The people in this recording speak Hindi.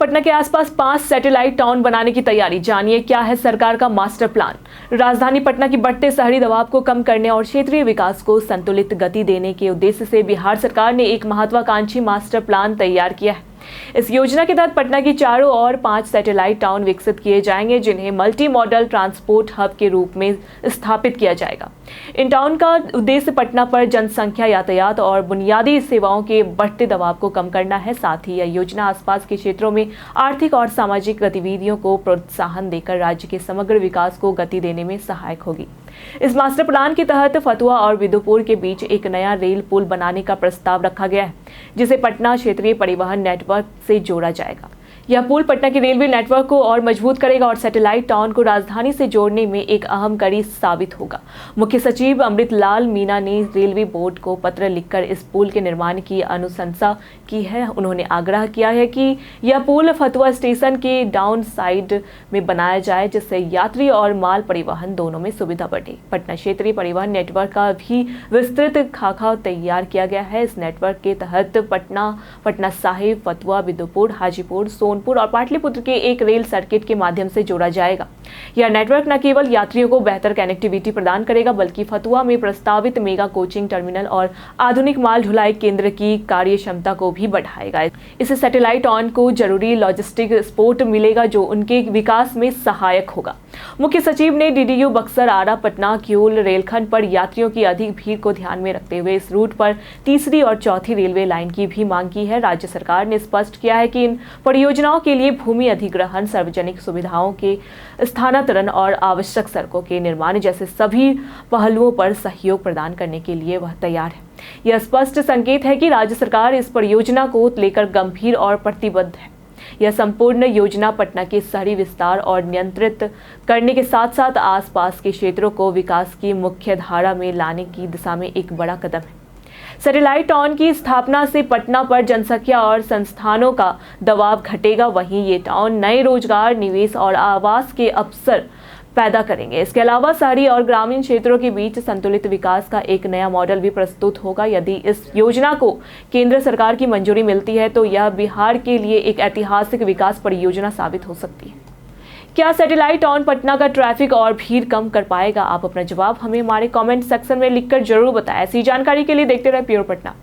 पटना के आसपास 5 सैटेलाइट टाउन बनाने की तैयारी। जानिए क्या है सरकार का मास्टर प्लान। राजधानी पटना की बढ़ते शहरी दबाव को कम करने और क्षेत्रीय विकास को संतुलित गति देने के उद्देश्य से बिहार सरकार ने एक महत्वाकांक्षी मास्टर प्लान तैयार किया है। इस योजना के तहत पटना की चारों ओर 5 सैटेलाइट टाउन विकसित किए जाएंगे, जिन्हें मल्टी मॉडल ट्रांसपोर्ट हब के रूप में स्थापित किया जाएगा। इन टाउन का उद्देश्य पटना पर जनसंख्या, यातायात और बुनियादी सेवाओं के बढ़ते दबाव को कम करना है। साथ ही यह योजना आसपास के क्षेत्रों में आर्थिक और सामाजिक गतिविधियों को प्रोत्साहन देकर राज्य के समग्र विकास को गति देने में सहायक होगी। इस मास्टर प्लान के तहत फतुहा और विदुपुर के बीच एक नया रेल पुल बनाने का प्रस्ताव रखा गया है, जिसे पटना क्षेत्रीय परिवहन नेटवर्क से जोड़ा जाएगा। यह पुल पटना के रेलवे नेटवर्क को और मजबूत करेगा और सैटेलाइट टाउन को राजधानी से जोड़ने में एक अहम कड़ी साबित होगा। मुख्य सचिव अमृत लाल मीना ने रेलवे बोर्ड को पत्र लिखकर इस पुल के निर्माण की अनुशंसा की है। उन्होंने आग्रह किया है कि यह पुल फतुहा स्टेशन के डाउन साइड में बनाया जाए, जिससे यात्री और माल परिवहन दोनों में सुविधा बढ़े। पटना क्षेत्रीय परिवहन नेटवर्क का भी विस्तृत खाका तैयार किया गया है। इस नेटवर्क के तहत पटना साहिब, फतुहा, विदुपुर, हाजीपुर, सोनपुर और पाटलिपुत्र के एक रेल सर्किट के माध्यम से जोड़ा जाएगा। यह नेटवर्क न केवल यात्रियों को बेहतर कनेक्टिविटी प्रदान करेगा, बल्कि फतुहा में प्रस्तावित मेगा कोचिंग टर्मिनल और आधुनिक माल ढुलाई केंद्र की कार्य क्षमता को भी बढ़ाएगा। इससे सैटेलाइट टाउन को जरूरी लॉजिस्टिक सपोर्ट मिलेगा, जो उनके विकास में सहायक होगा। मुख्य सचिव ने डीडीयू बक्सर, आरा, पटना, किऊल रेलखंड पर यात्रियों की अधिक भीड़ को ध्यान में रखते हुए इस रूट पर तीसरी और चौथी रेलवे लाइन की भी मांग की है। राज्य सरकार ने स्पष्ट किया है कि इन परियोजनाओं के लिए भूमि अधिग्रहण, सार्वजनिक सुविधाओं के स्थानांतरण और आवश्यक सड़कों के निर्माण जैसे सभी पहलुओं पर सहयोग प्रदान करने के लिए वह तैयार है। यह स्पष्ट संकेत है कि राज्य सरकार इस परियोजना को लेकर गंभीर और प्रतिबद्ध है। यह संपूर्ण योजना पटना के शहरी विस्तार और नियंत्रित करने के साथ साथ आसपास के क्षेत्रों को विकास की मुख्य धारा में लाने की दिशा में एक बड़ा कदम है। सैटेलाइट टाउन की स्थापना से पटना पर जनसंख्या और संस्थानों का दबाव घटेगा। वहीं ये टाउन नए रोजगार, निवेश और आवास के अवसर पैदा करेंगे। इसके अलावा शहरी और ग्रामीण क्षेत्रों के बीच संतुलित विकास का एक नया मॉडल भी प्रस्तुत होगा। यदि इस योजना को केंद्र सरकार की मंजूरी मिलती है तो यह बिहार के लिए एक ऐतिहासिक विकास परियोजना साबित हो सकती है। क्या सैटेलाइट टाउन पटना का ट्रैफिक और भीड़ कम कर पाएगा? आप अपना जवाब हमें हमारे कमेंट सेक्शन में लिखकर जरूर बताएं। ऐसी जानकारी के लिए देखते रहे प्योर पटना।